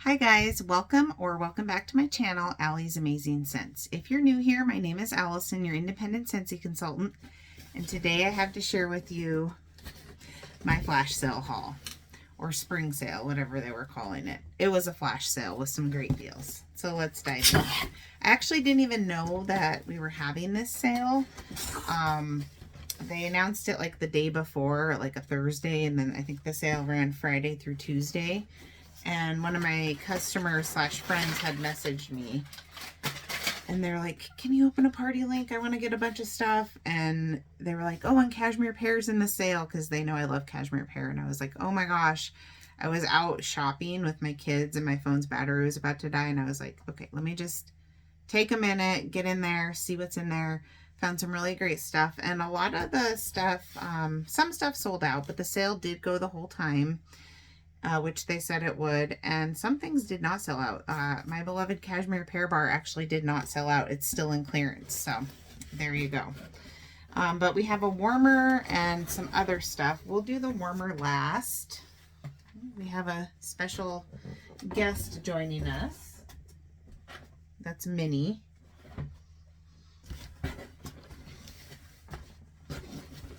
Hi guys, welcome back to my channel, Allie's Amazing Scents. If you're new here, my name is Allison, your independent Scentsy consultant, and today I have to share with you my flash sale haul, or spring sale, whatever they were calling it. It was a flash sale with some great deals. So let's dive in. I actually didn't even know that we were having this sale. They announced it like the day before, like a Thursday, and then I think the sale ran Friday through Tuesday. And one of my customers slash friends had messaged me and they're like, can you open a party link? I want to get a bunch of stuff. And they were like, oh, and cashmere pear's in the sale, because they know I love cashmere pear. And I was like, oh my gosh, I was out shopping with my kids and my phone's battery was about to die. And I was like, okay, let me just take a minute, get in there, see what's in there. Found some really great stuff. And a lot of the stuff, some stuff sold out, but the sale did go the whole time. Which they said it would, and some things did not sell out. My beloved cashmere pear bar actually did not sell out. It's still in clearance, so there you go. But we have a warmer and some other stuff. We'll do the warmer last. We have a special guest joining us. That's Minnie.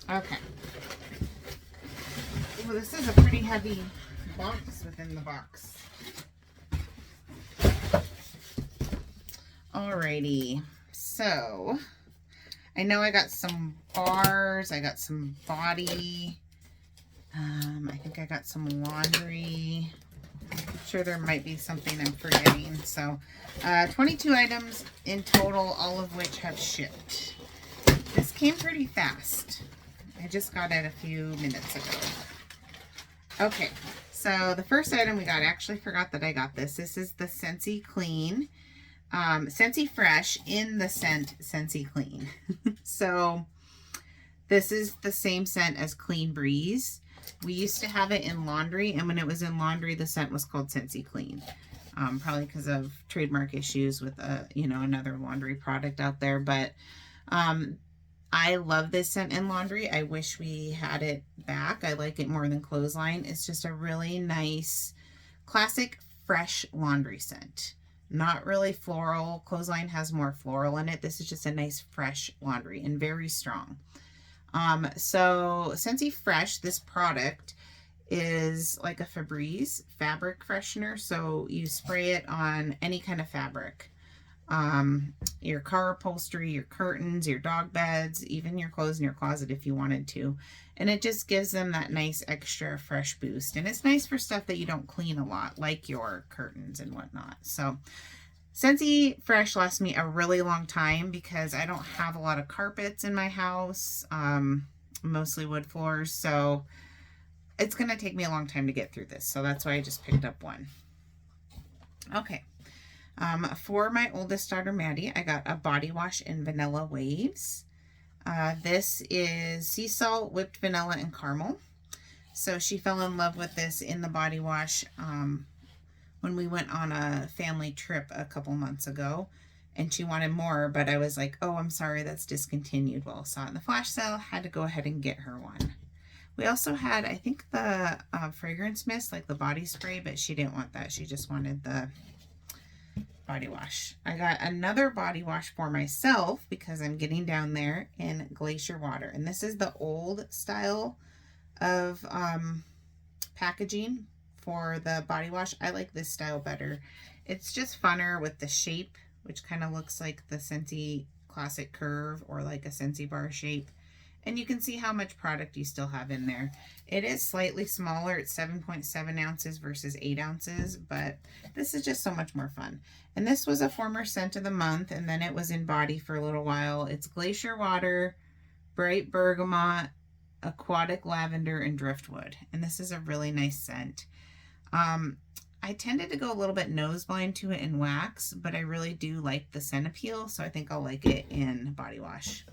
Okay. Well, this is a pretty heavy box within the box. Alrighty, so I know I got some bars, I got some body, I think I got some laundry. I'm sure there might be something I'm forgetting. So 22 items in total, all of which have shipped. This came pretty fast. I just got it a few minutes ago. Okay, so the first item we got, I actually forgot that I got this. This is the Scentsy Clean. Scentsy Fresh in the scent Scentsy Clean. So this is the same scent as Clean Breeze. We used to have it in laundry, and when it was in laundry, the scent was called Scentsy Clean. Probably because of trademark issues with another laundry product out there. But I love this scent in laundry. I wish we had it back. I like it more than Clothesline. It's just a really nice, classic, fresh laundry scent. Not really floral. Clothesline has more floral in it. This is just a nice, fresh laundry and very strong. So Scentsy Fresh, this product is like a Febreze fabric freshener. So you spray it on any kind of fabric. Your car upholstery, your curtains, your dog beds, even your clothes in your closet if you wanted to. And it just gives them that nice extra fresh boost. And it's nice for stuff that you don't clean a lot, like your curtains and whatnot. So Scentsy Fresh lasts me a really long time because I don't have a lot of carpets in my house, mostly wood floors. So it's going to take me a long time to get through this. So that's why I just picked up one. Okay. For my oldest daughter, Maddie, I got a body wash in Vanilla Waves. This is sea salt, whipped vanilla, and caramel. So she fell in love with this in the body wash when we went on a family trip a couple months ago. And she wanted more, but I was like, oh, I'm sorry, that's discontinued. Well, saw it in the flash sale, had to go ahead and get her one. We also had, I think, the fragrance mist, like the body spray, but she didn't want that. She just wanted the body wash. I got another body wash for myself because I'm getting down there in Glacier Water. And this is the old style of packaging for the body wash. I like this style better. It's just funner with the shape, which kind of looks like the Scentsy classic curve or like a Scentsy bar shape. And you can see how much product you still have in there. It is slightly smaller. It's 7.7 ounces versus 8 ounces, but this is just so much more fun. And this was a former scent of the month, and then it was in body for a little while. It's Glacier Water, Bright Bergamot, Aquatic Lavender, and Driftwood. And this is a really nice scent. I tended to go a little bit nose blind to it in wax, but I really do like the scent appeal, so I think I'll like it in body wash.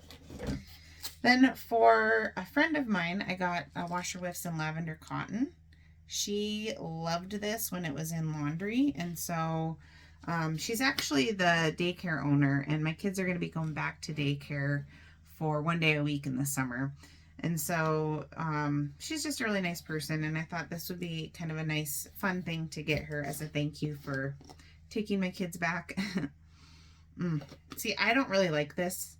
Then for a friend of mine, I got a Washer Whiffs in Lavender Cotton. She loved this when it was in laundry, and so she's actually the daycare owner, and my kids are going to be going back to daycare for one day a week in the summer. And so she's just a really nice person, and I thought this would be kind of a nice, fun thing to get her as a thank you for taking my kids back. See, I don't really like this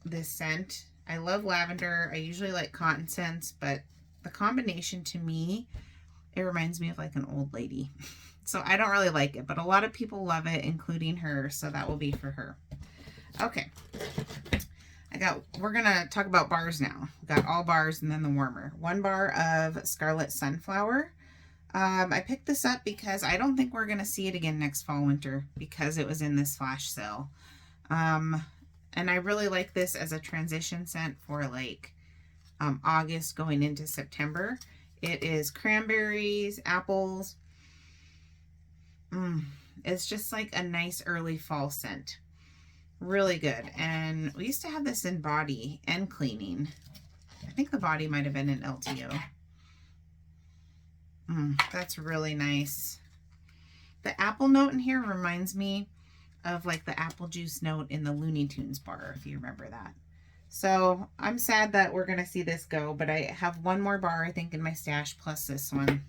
this scent. I love lavender. I usually like cotton scents, but the combination, to me, it reminds me of like an old lady. So I don't really like it, but a lot of people love it, including her, so that will be for her. Okay. We're gonna talk about bars now. We got all bars and then the warmer. 1 bar of Scarlet Sunflower. I picked this up because I don't think we're gonna see it again next fall, winter, because it was in this flash sale. And I really like this as a transition scent for like August going into September. It is cranberries, apples. It's just like a nice early fall scent. Really good. And we used to have this in body and cleaning. I think the body might have been an LTO. That's really nice. The apple note in here reminds me of like the apple juice note in the Looney Tunes bar, if you remember that. So I'm sad that we're going to see this go, but I have 1 more bar, I think, in my stash, plus this one.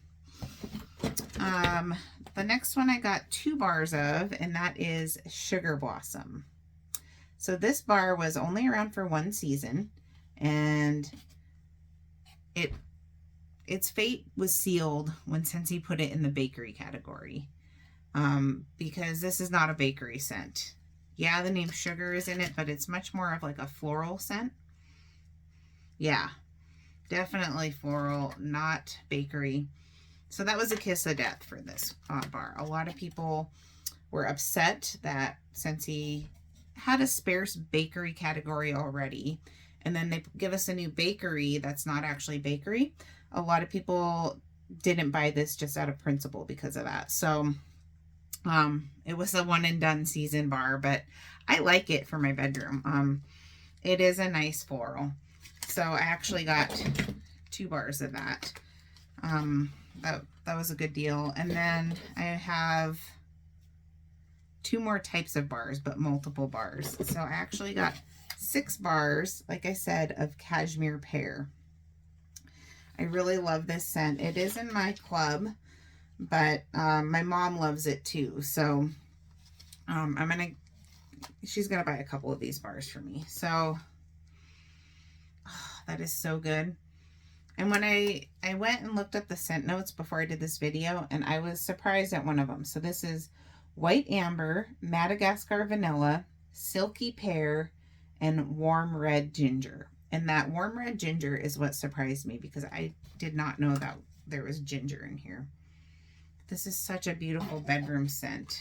The next one I got 2 bars of, and that is Sugar Blossom. So this bar was only around for 1 season, and its fate was sealed when Scentsy put it in the bakery category, because this is not a bakery scent. Yeah, the name sugar is in it, but it's much more of like a floral scent. Yeah, definitely floral, not bakery. So that was a kiss of death for this bar. A lot of people were upset that Scentsy had a sparse bakery category already, and then they give us a new bakery that's not actually bakery. A lot of people didn't buy this just out of principle because of that. So it was a one and done season bar, but I like it for my bedroom. It is a nice floral. So I actually got 2 bars of that. That was a good deal. And then I have 2 more types of bars, but multiple bars. So I actually got 6 bars, like I said, of Cashmere Pear. I really love this scent. It is in my club, but my mom loves it too. So she's gonna buy a couple of these bars for me. So that is so good. And when I went and looked up the scent notes before I did this video, and I was surprised at one of them. So this is White Amber, Madagascar Vanilla, Silky Pear, and Warm Red Ginger. And that warm red ginger is what surprised me, because I did not know that there was ginger in here. This is such a beautiful bedroom scent.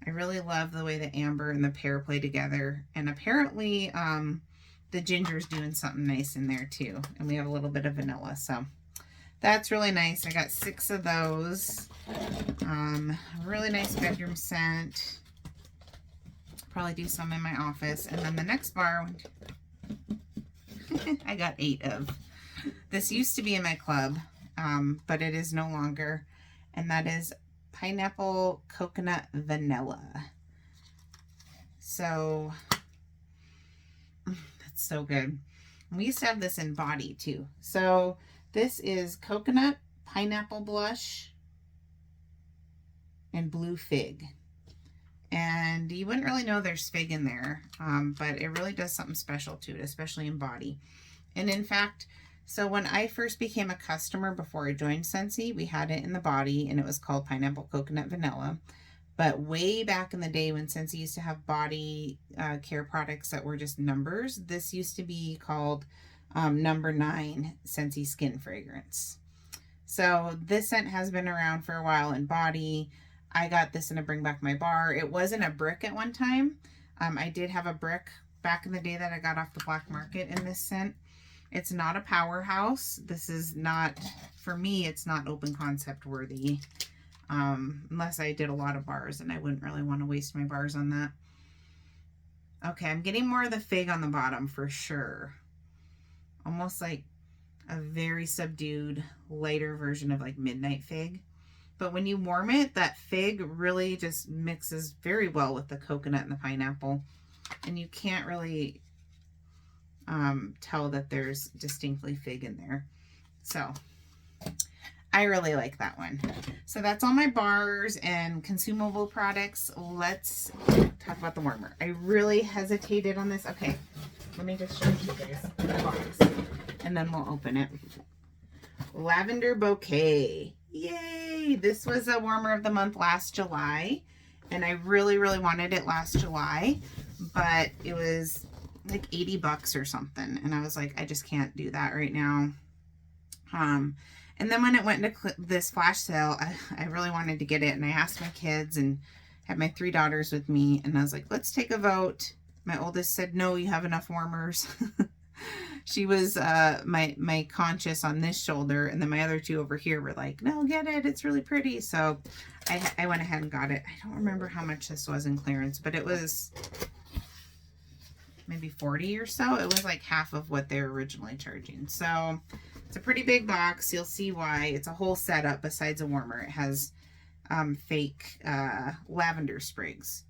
I really love the way the amber and the pear play together. And apparently the ginger's doing something nice in there too. And we have a little bit of vanilla. So that's really nice. I got 6 of those. Really nice bedroom scent. Probably do some in my office. And then the next bar, I got 8 of. This used to be in my club, but it is no longer. And that is Pineapple Coconut Vanilla. So that's so good. We used to have this in body too. So this is Coconut, Pineapple Blush, and Blue Fig. And you wouldn't really know there's fig in there, but it really does something special to it, especially in body. And in fact, so when I first became a customer before I joined Scentsy, we had it in the body, and it was called Pineapple Coconut Vanilla. But way back in the day when Scentsy used to have body care products that were just numbers, this used to be called number 9 Scentsy Skin Fragrance. So this scent has been around for a while in body. I got this in a Bring Back My Bar. It was in a brick at one time. I did have a brick back in the day that I got off the black market in this scent. It's not a powerhouse. This is not, for me, it's not open concept worthy. Unless I did a lot of bars, and I wouldn't really want to waste my bars on that. Okay, I'm getting more of the fig on the bottom for sure. Almost like a very subdued, lighter version of like Midnight Fig. But when you warm it, that fig really just mixes very well with the coconut and the pineapple. And you can't really tell that there's distinctly fig in there. So I really like that one. So that's all my bars and consumable products. Let's talk about the warmer. I really hesitated on this. Okay, let me just show you guys the box and then we'll open it. Lavender Bouquet. Yay! This was a warmer of the month last July, and I really, really wanted it last July, but it was like 80 bucks or something, and I was like, I just can't do that right now. And then when it went into this flash sale, I really wanted to get it, and I asked my kids and had my 3 daughters with me, and I was like, let's take a vote. My oldest said, no, you have enough warmers. She was my conscious on this shoulder, and then my other 2 over here were like, no, get it, it's really pretty. So I went ahead and got it. I don't remember how much this was in clearance, but it was maybe 40 or so. It was like half of what they were originally charging. So it's a pretty big box. You'll see why. It's a whole setup besides a warmer. It has fake lavender sprigs.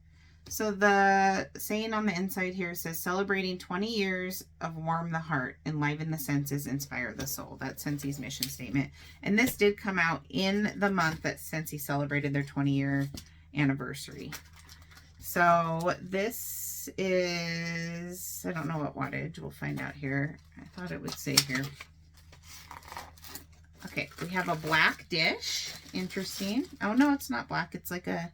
So the saying on the inside here says, celebrating 20 years of warm the heart, enliven the senses, inspire the soul. That's Scentsy's mission statement. And this did come out in the month that Scentsy celebrated their 20-year anniversary. So this is, I don't know what wattage. We'll find out here. I thought it would say here. Okay, we have a black dish. Interesting. Oh, no, it's not black. It's like a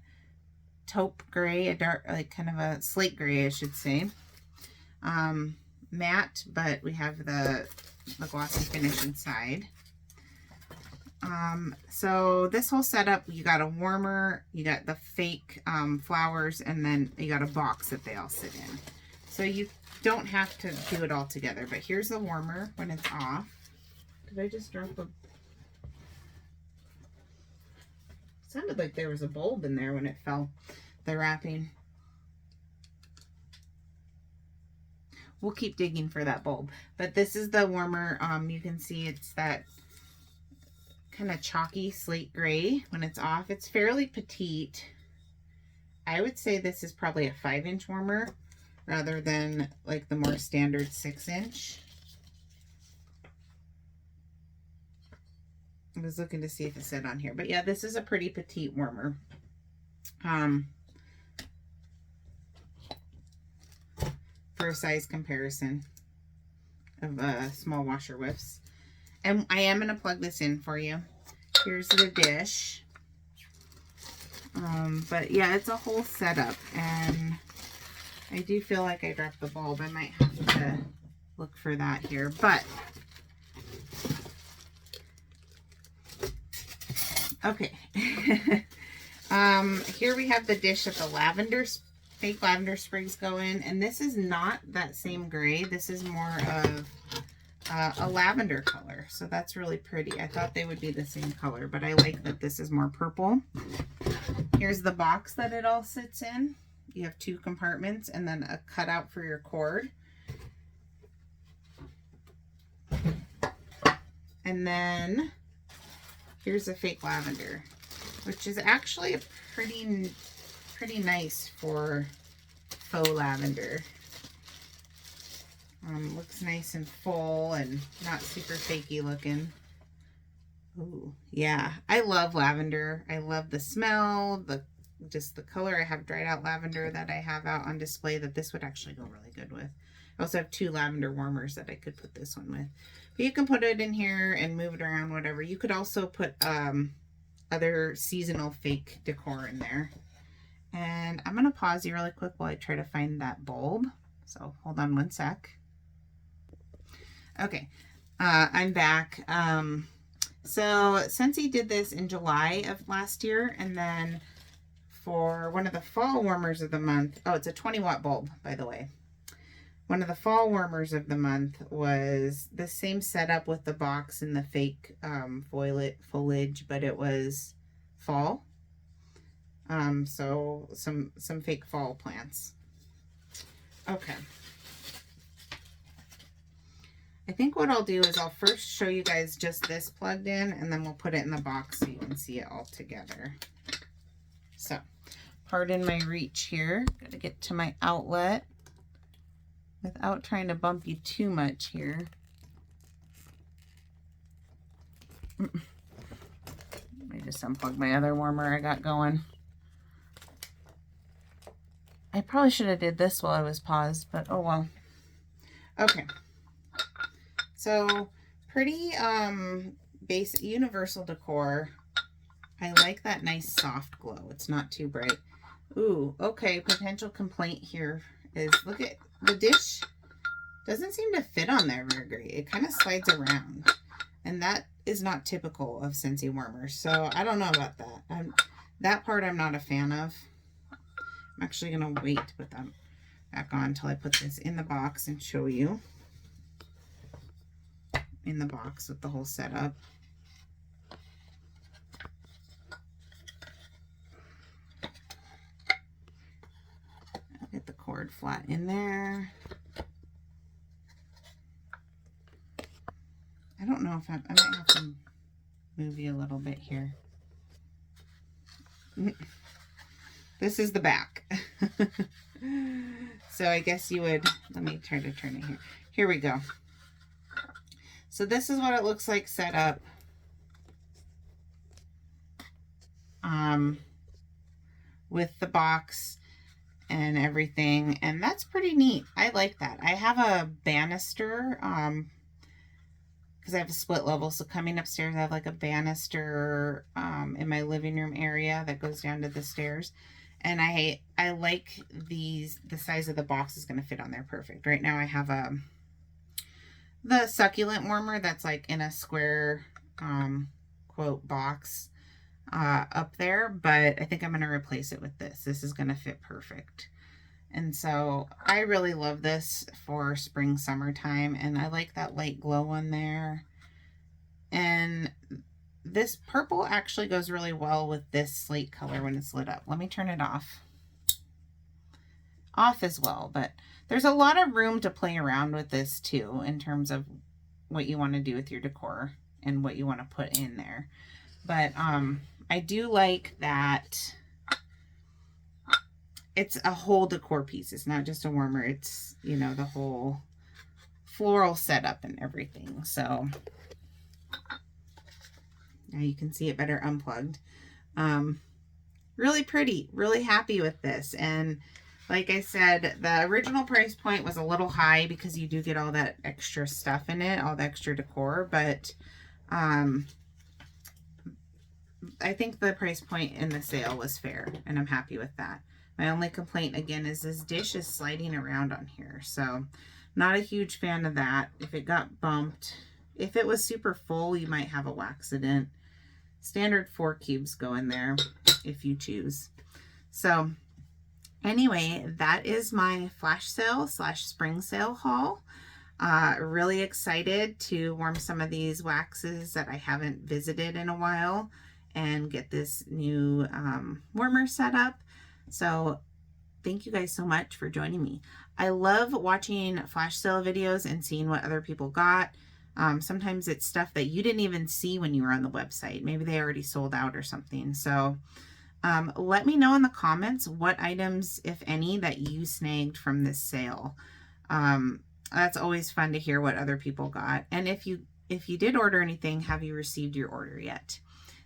taupe gray, a dark, like kind of a slate gray, I should say. Matte, but we have the glossy finish inside. So this whole setup, you got a warmer, you got the fake flowers, and then you got a box that they all sit in. So you don't have to do it all together, but here's the warmer when it's off. Did I just drop a... Sounded like there was a bulb in there when it fell, the wrapping. We'll keep digging for that bulb. But this is the warmer. You can see it's that kind of chalky slate gray when it's off. It's fairly petite. I would say this is probably a 5-inch warmer rather than like the more standard 6-inch. I was looking to see if it said on here, but yeah, this is a pretty petite warmer. For a size comparison of small washer whiffs. And I am going to plug this in for you. Here's the dish. But yeah, it's a whole setup, and I do feel like I dropped the bulb. I might have to look for that here, but okay. Here we have the dish that the fake lavender sprigs go in, and this is not that same gray. This is more of a lavender color, so that's really pretty. I thought they would be the same color, but I like that this is more purple. Here's the box that it all sits in. You have 2 compartments and then a cutout for your cord. And then here's a fake lavender, which is actually a pretty nice for faux lavender. Looks nice and full and not super fakey looking. Ooh, yeah, I love lavender. I love the smell, just the color. I have dried out lavender that I have out on display that this would actually go really good with. I also have 2 lavender warmers that I could put this one with. But you can put it in here and move it around, whatever. You could also put other seasonal fake decor in there. And I'm going to pause you really quick while I try to find that bulb. So hold on one sec. Okay, I'm back. So Scentsy did this in July of last year, and then for one of the fall warmers of the month, oh, it's a 20-watt bulb, by the way. One of the fall warmers of the month was the same setup with the box and the fake foliage, but it was fall. So some fake fall plants. Okay. I think what I'll do is I'll first show you guys just this plugged in, and then we'll put it in the box so you can see it all together. So, pardon my reach here. Gotta get to my outlet without trying to bump you too much here. Let me just unplug my other warmer I got going. I probably should have did this while I was paused, but oh well. Okay. So pretty basic universal decor. I like that nice soft glow. It's not too bright. Ooh, okay. Potential complaint here is, look at the dish. Doesn't seem to fit on there very great. It kind of slides around. And that is not typical of Scentsy warmers. So I don't know about that. That part I'm not a fan of. I'm actually going to wait to put that back on until I put this in the box and show you. In the box with the whole setup. I'll get the cord flat in there. I don't know if I might have to move you a little bit here. This is the back. So I guess you would, let me try to turn it here. Here we go. So this is what it looks like set up. With the box and everything. And that's pretty neat. I like that. I have a banister, because I have a split level. So coming upstairs, I have like a banister in my living room area that goes down to the stairs. And I like the size of the box is going to fit on there perfect. Right now I have the succulent warmer that's like in a square quote box up there, but I think I'm going to replace it with this. This is going to fit perfect. And so I really love this for spring, summertime, and I like that light glow on there. And this purple actually goes really well with this slate color when it's lit up. Let me turn it off. Off as well, but there's a lot of room to play around with this too in terms of what you want to do with your decor and what you want to put in there. But I do like that it's a whole decor piece. It's not just a warmer. It's, you know, the whole floral setup and everything. So now you can see it better unplugged. Really pretty, really happy with this. And like I said, the original price point was a little high because you do get all that extra stuff in it, all the extra decor, but I think the price point in the sale was fair, and I'm happy with that. My only complaint, again, is this dish is sliding around on here, so not a huge fan of that. If it got bumped, if it was super full, you might have a waxident. Standard 4 cubes go in there if you choose. So anyway, that is my flash sale / spring sale haul. Really excited to warm some of these waxes that I haven't visited in a while and get this new warmer set up. So thank you guys so much for joining me. I love watching flash sale videos and seeing what other people got. Sometimes it's stuff that you didn't even see when you were on the website. Maybe they already sold out or something. So let me know in the comments what items, if any, that you snagged from this sale. That's always fun to hear what other people got. And if you did order anything, have you received your order yet?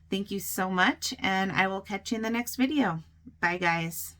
Thank you so much, and I will catch you in the next video. Bye, guys.